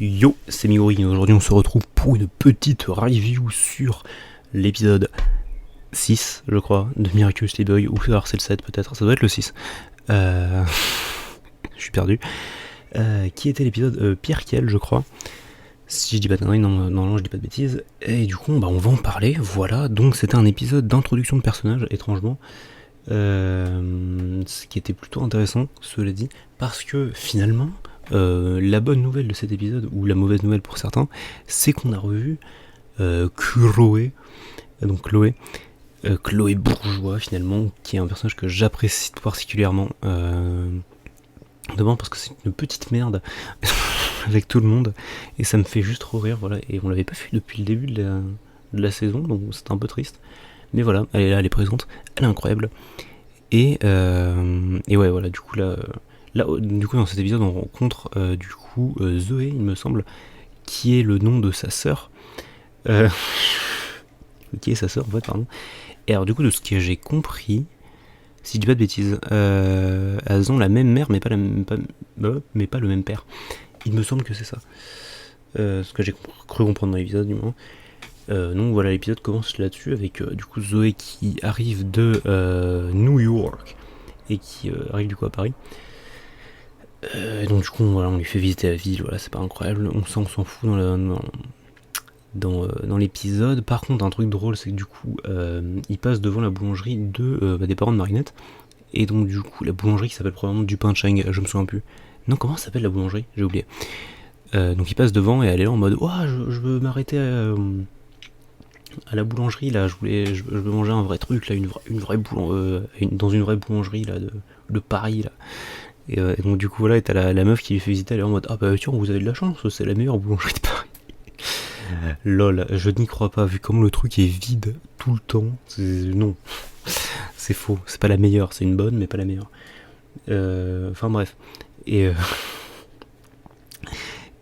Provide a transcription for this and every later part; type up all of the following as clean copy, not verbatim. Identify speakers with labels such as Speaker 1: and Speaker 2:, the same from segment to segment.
Speaker 1: Yo, c'est Migori, aujourd'hui on se retrouve pour une petite review sur l'épisode 6, je crois, de Miraculously Boy, ou alors c'est le 7 peut-être, ça doit être le 6. Je suis perdu. Qui était l'épisode Pierre Kiel, je crois. Si je dis pas de conneries, non, je dis pas de bêtises. Et du coup, on va en parler, voilà. Donc c'était un épisode d'introduction de personnages, étrangement. Ce qui était plutôt intéressant, cela dit, parce que finalement... la bonne nouvelle de cet épisode, ou la mauvaise nouvelle pour certains, c'est qu'on a revu Chloé, donc Chloé Bourgeois finalement, qui est un personnage que j'apprécie particulièrement, d'abord parce que c'est une petite merde avec tout le monde, et ça me fait juste trop rire, voilà, et on l'avait pas vu depuis le début de la saison, donc c'est un peu triste, mais voilà, elle est là, elle est présente, elle est incroyable, et ouais, voilà, du coup là, du coup, dans cet épisode, on rencontre Zoé, il me semble, qui est le nom de sa sœur. Qui est sa sœur, en fait, pardon. Et alors, du coup, de ce que j'ai compris, si je dis pas de bêtises, elles ont la même mère, mais pas le même père. Il me semble que c'est ça. Ce que j'ai cru comprendre dans l'épisode, du moins. Donc voilà, l'épisode commence là-dessus avec du coup Zoé qui arrive de New York et qui arrive du coup à Paris. Donc du coup voilà, on lui fait visiter la ville, voilà, c'est pas incroyable, on s'en fout dans l'épisode. Par contre un truc drôle, c'est que du coup il passe devant la boulangerie des parents de Marinette, et donc du coup la boulangerie qui s'appelle probablement du pain de Cheng, je me souviens plus. Non, comment ça s'appelle la boulangerie, j'ai oublié. Donc il passe devant et elle est là en mode ouah, je veux m'arrêter à la boulangerie là, je veux manger un vrai truc là, dans une vraie boulangerie là de Paris là. Et donc du coup voilà, et t'as la meuf qui lui fait visiter, elle est en mode ah bah tiens, vous avez de la chance, c'est la meilleure boulangerie de Paris. Lol, je n'y crois pas, vu comment le truc est vide tout le temps. Non, c'est faux, c'est pas la meilleure, c'est une bonne mais pas la meilleure. Enfin bref. Et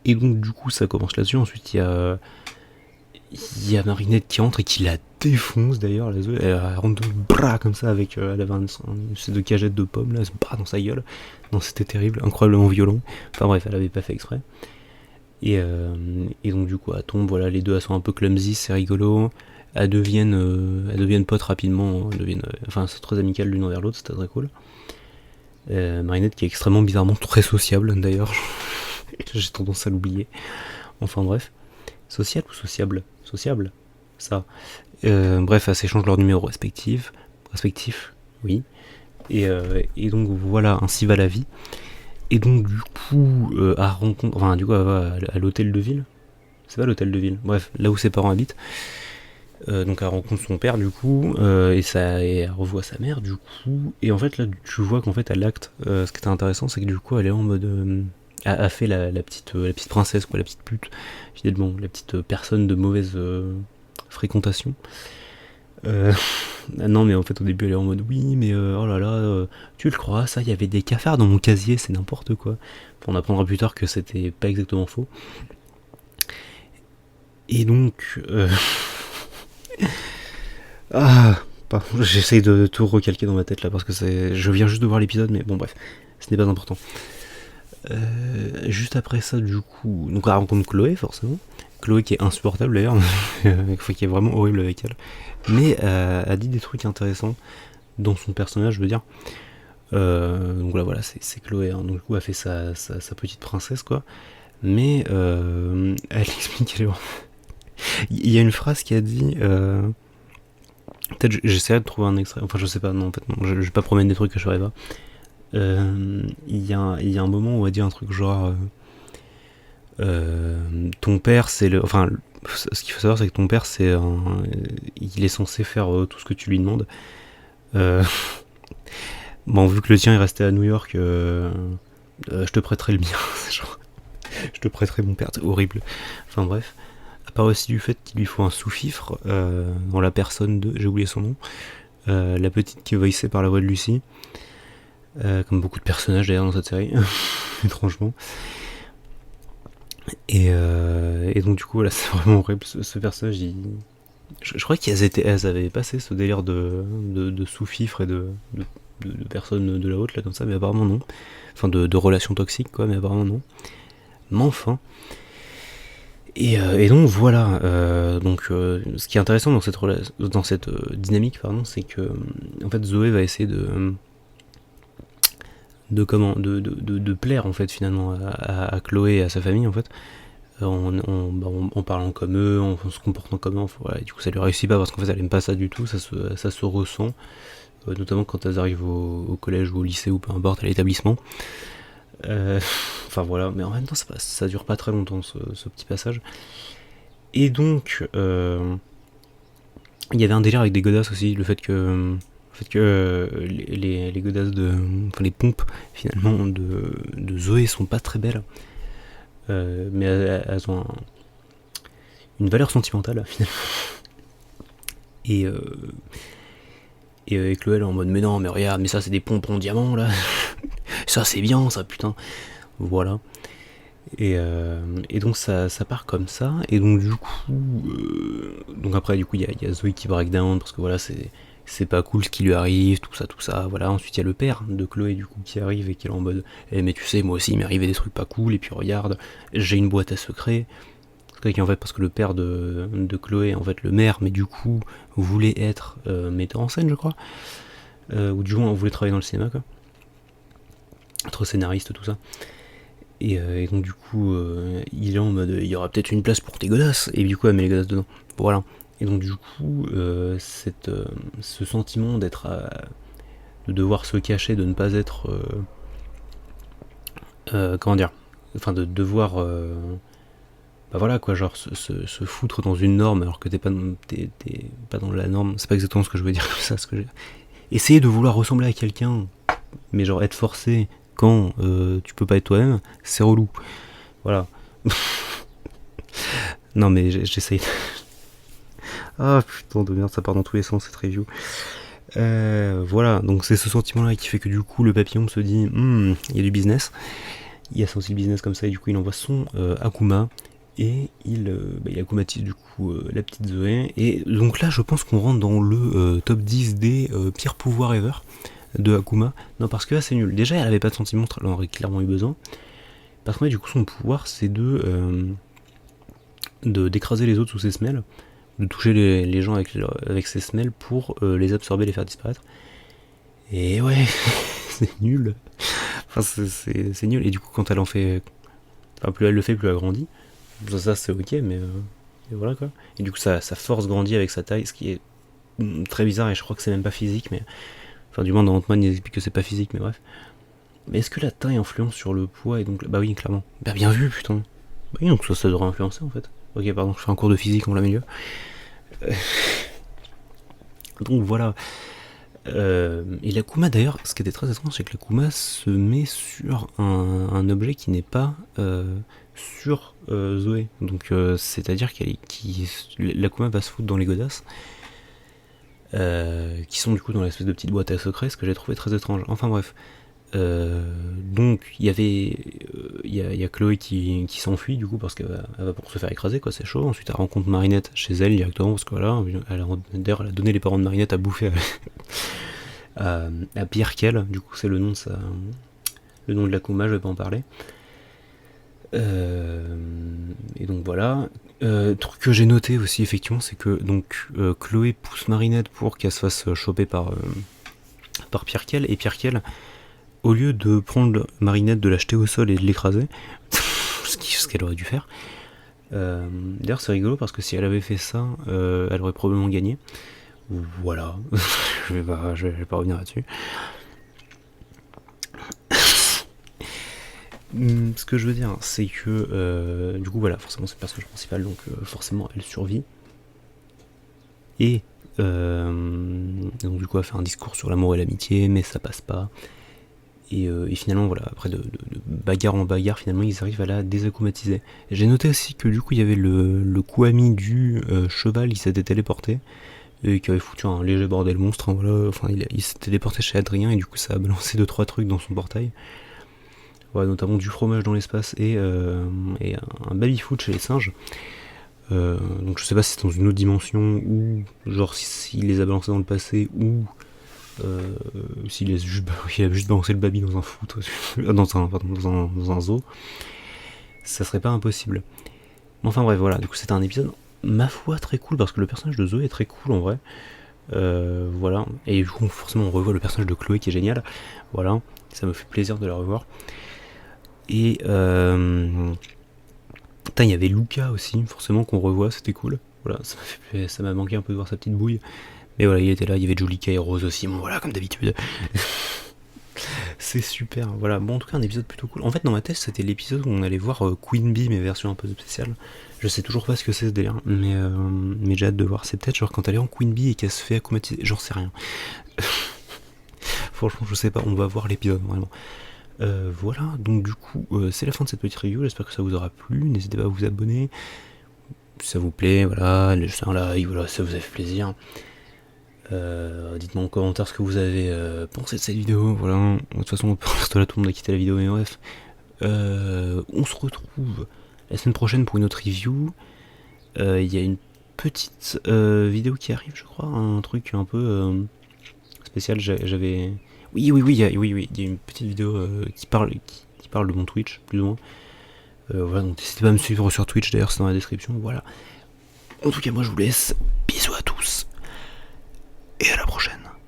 Speaker 1: donc du coup ça commence là-dessus. Ensuite il y a Marinette qui entre et qui la défonce d'ailleurs. Elle rentre de bras comme ça avec elle avait une espèce de cagette de pommes là, elle se bat dans sa gueule. Non, c'était terrible, incroyablement violent. Enfin bref, elle avait pas fait exprès. Et donc du coup elle tombe, voilà, les deux elles sont un peu clumsy, c'est rigolo. Elles deviennent potes rapidement, enfin c'est très amical l'une envers l'autre, c'était très cool. Marinette qui est extrêmement bizarrement très sociable d'ailleurs. J'ai tendance à l'oublier. Enfin bref. Sociable ou sociable? Sociable, ça. Bref, elles s'échangent leurs numéros respectifs, oui. Et donc voilà, ainsi va la vie. Et donc du coup, elle va à l'hôtel de ville. C'est pas l'hôtel de ville, bref, là où ses parents habitent. Donc elle rencontre son père du coup, et elle revoit sa mère du coup. Et en fait là, tu vois qu'en fait à l'acte, ce qui était intéressant, c'est que du coup elle est en mode... a fait la petite princesse, quoi, la petite pute, finalement, la petite personne de mauvaise fréquentation. Non, mais en fait, au début, elle est en mode oui, mais oh là là, tu le crois, ça, il y avait des cafards dans mon casier, c'est n'importe quoi. Enfin, on apprendra plus tard que c'était pas exactement faux. Et donc. Pardon, j'essaye de tout recalquer dans ma tête là parce que je viens juste de voir l'épisode, mais bon, bref, ce n'est pas important. Juste après ça, du coup, donc elle rencontre Chloé, forcément. Chloé qui est insupportable d'ailleurs, qui est vraiment horrible avec elle. Mais elle dit des trucs intéressants dans son personnage, je veux dire. Donc voilà, c'est Chloé. Hein. Donc du coup, elle fait sa petite princesse, quoi. Mais elle explique qu'elle est... Il y a une phrase qui a dit... Peut-être j'essaierai de trouver un extrait. Enfin, je sais pas, non, en fait, non, je vais pas promettre des trucs que je ferai pas. Il y a un moment où elle dit un truc genre ton père c'est le... Enfin, ce qu'il faut savoir, c'est que ton père il est censé faire tout ce que tu lui demandes. Bon, vu que le tien est resté à New York, je te prêterai le mien. Genre, je te prêterai mon père, c'est horrible. Enfin bref. À part aussi du fait qu'il lui faut un sous-fifre dans la personne de... J'ai oublié son nom. La petite qui est voicée par la voix de Lucie. Comme beaucoup de personnages d'ailleurs dans cette série, étrangement. Et donc du coup voilà, c'est vraiment horrible ce personnage. Je crois qu'elles avaient passé ce délire de sous-fifre et de personnes de la haute là comme ça, mais apparemment non. Enfin de relations toxiques quoi, mais apparemment non. Mais enfin. Et donc voilà, ce qui est intéressant dans cette dynamique, pardon, c'est que en fait Zoé va essayer de plaire en fait finalement à Chloé et à sa famille en fait, en parlant comme eux, en se comportant comme eux, enfin, voilà, et du coup ça lui réussit pas parce qu'en fait elle aime pas ça du tout, ça se ressent, notamment quand elles arrivent au collège ou au lycée ou peu importe à l'établissement. Euh, enfin voilà, mais en même temps ça dure pas très longtemps ce petit passage. Et donc, il y avait un délire avec des godasses aussi, le fait que les godasses enfin les pompes finalement de Zoé sont pas très belles, mais elles ont une valeur sentimentale finalement. Et, euh, et Chloé elle est en mode mais non, mais regarde, mais ça c'est des pompes en diamant là, ça c'est bien ça putain, voilà. Et donc ça part comme ça, et donc du coup, donc après du coup il y a Zoé qui break down parce que voilà c'est pas cool ce qui lui arrive, tout ça, voilà. Ensuite il y a le père de Chloé du coup qui arrive et qui est en mode mais tu sais moi aussi il m'est arrivé des trucs pas cool, et puis regarde j'ai une boîte à secrets. En fait parce que le père de Chloé, en fait le maire, mais du coup voulait être metteur en scène je crois, ou du moins on voulait travailler dans le cinéma quoi, être scénariste tout ça. Et donc du coup, il est en mode, il y aura peut-être une place pour tes godasses, et du coup elle met les godasses dedans. Voilà. Et donc du coup, ce sentiment de devoir se cacher, de ne pas être, comment dire, enfin de devoir, bah voilà quoi, genre se foutre dans une norme alors que t'es pas dans la norme. C'est pas exactement ce que je veux dire comme ça. Essayer de vouloir ressembler à quelqu'un, mais genre être forcé quand tu peux pas être toi-même, c'est relou. Voilà. Non mais j'essaye. Ah putain de merde, ça part dans tous les sens cette review. Voilà, donc c'est ce sentiment-là qui fait que du coup le papillon se dit, il y a du business. Il y a aussi le business comme ça, et du coup il envoie son Akuma, et il akumatise du coup la petite Zoé. Et donc là je pense qu'on rentre dans le top 10 des pires pouvoirs ever de Akuma. Non, parce que là c'est nul. Déjà elle avait pas de sentiment, elle en aurait clairement eu besoin. Parce que du coup son pouvoir c'est d'écraser les autres sous ses semelles, de toucher les gens avec ses semelles pour les absorber, les faire disparaître. Et ouais, c'est nul. Enfin, c'est nul. Et du coup, quand elle en fait. Enfin, plus elle le fait, plus elle grandit. Ça c'est ok, mais. Et voilà quoi. Et du coup, sa force grandit avec sa taille, ce qui est très bizarre, et je crois que c'est même pas physique, mais. Enfin, du moins, dans Ant-Man, ils expliquent que c'est pas physique, mais bref. Mais est-ce que la taille influence sur le poids? Et donc, bah oui, clairement. Bah bien vu, putain. Bah oui, donc ça devrait influencer en fait. Ok, pardon, je fais un cours de physique en plein milieu. Donc voilà. Et l'Akuma d'ailleurs, ce qui était très étrange, c'est que l'Akuma se met sur un objet qui n'est pas sur Zoé. Donc c'est-à-dire l'Akuma va se foutre dans les godasses, qui sont du coup dans l'espèce de petite boîte à secrets, ce que j'ai trouvé très étrange. Enfin bref. Donc il y a Chloé qui s'enfuit du coup parce qu'elle va pour se faire écraser quoi, c'est chaud. Ensuite elle rencontre Marinette chez elle directement parce que voilà, d'ailleurs elle a donné les parents de Marinette à bouffer à Pierre Kell, du coup c'est le nom de l'Akuma, je vais pas en parler. Et donc voilà. Truc que j'ai noté aussi effectivement, c'est que donc Chloé pousse Marinette pour qu'elle se fasse choper par Pierre Kell, et Pierre Kell, au lieu de prendre Marinette, de l'acheter au sol et de l'écraser, ce qu'elle aurait dû faire. D'ailleurs c'est rigolo parce que si elle avait fait ça, elle aurait probablement gagné. Voilà, je vais pas revenir là-dessus. Ce que je veux dire, c'est que du coup voilà, forcément c'est le personnage principal, donc forcément elle survit. Et donc du coup elle fait un discours sur l'amour et l'amitié, mais ça passe pas. Et finalement voilà, après de bagarre en bagarre, finalement ils arrivent à la désakumatiser. J'ai noté aussi que du coup il y avait le Kuami du cheval, il s'était téléporté, et qui avait foutu un léger bordel monstre, hein, voilà. Enfin il s'est téléporté chez Adrien, et du coup ça a balancé 2-3 trucs dans son portail. Voilà, notamment du fromage dans l'espace, et un baby-foot chez les singes. Donc je sais pas si c'est dans une autre dimension, ou genre s'il les a balancés dans le passé, ou s'il a juste balancé le baby dans un foot, dans un zoo. Ça serait pas impossible. Enfin bref, voilà, du coup c'était un épisode, ma foi, très cool, parce que le personnage de Zoé est très cool en vrai. Voilà, et du coup forcément on revoit le personnage de Chloé qui est génial, voilà, ça me fait plaisir de la revoir. Et putain, il y avait Luca aussi, forcément qu'on revoit, c'était cool. Voilà, ça m'a manqué un peu de voir sa petite bouille. Mais voilà, il était là, il y avait Julika et Rose aussi, bon voilà, comme d'habitude. C'est super, voilà. Bon, en tout cas, un épisode plutôt cool. En fait, dans ma tête, c'était l'épisode où on allait voir Queen Bee, mais version un peu spéciale. Je sais toujours pas ce que c'est ce délire, mais j'ai hâte de voir. C'est peut-être genre quand elle est en Queen Bee et qu'elle se fait accomatiser. J'en sais rien. Franchement, je sais pas, on va voir l'épisode vraiment. Voilà, donc du coup, c'est la fin de cette petite review. J'espère que ça vous aura plu. N'hésitez pas à vous abonner si ça vous plaît. Voilà, laissez un like, voilà, ça vous a fait plaisir. Dites-moi en commentaire ce que vous avez pensé de cette vidéo. Voilà, de toute façon, pour l'instant là, tout le monde a quitté la vidéo, mais bref. On se retrouve la semaine prochaine pour une autre review. Il y a une petite vidéo qui arrive, je crois, un truc un peu spécial. J'avais. Oui, oui, oui, il y a une petite vidéo qui parle de mon Twitch, plus ou moins. Voilà, donc n'hésitez pas à me suivre sur Twitch, d'ailleurs, c'est dans la description. Voilà. En tout cas, moi je vous laisse.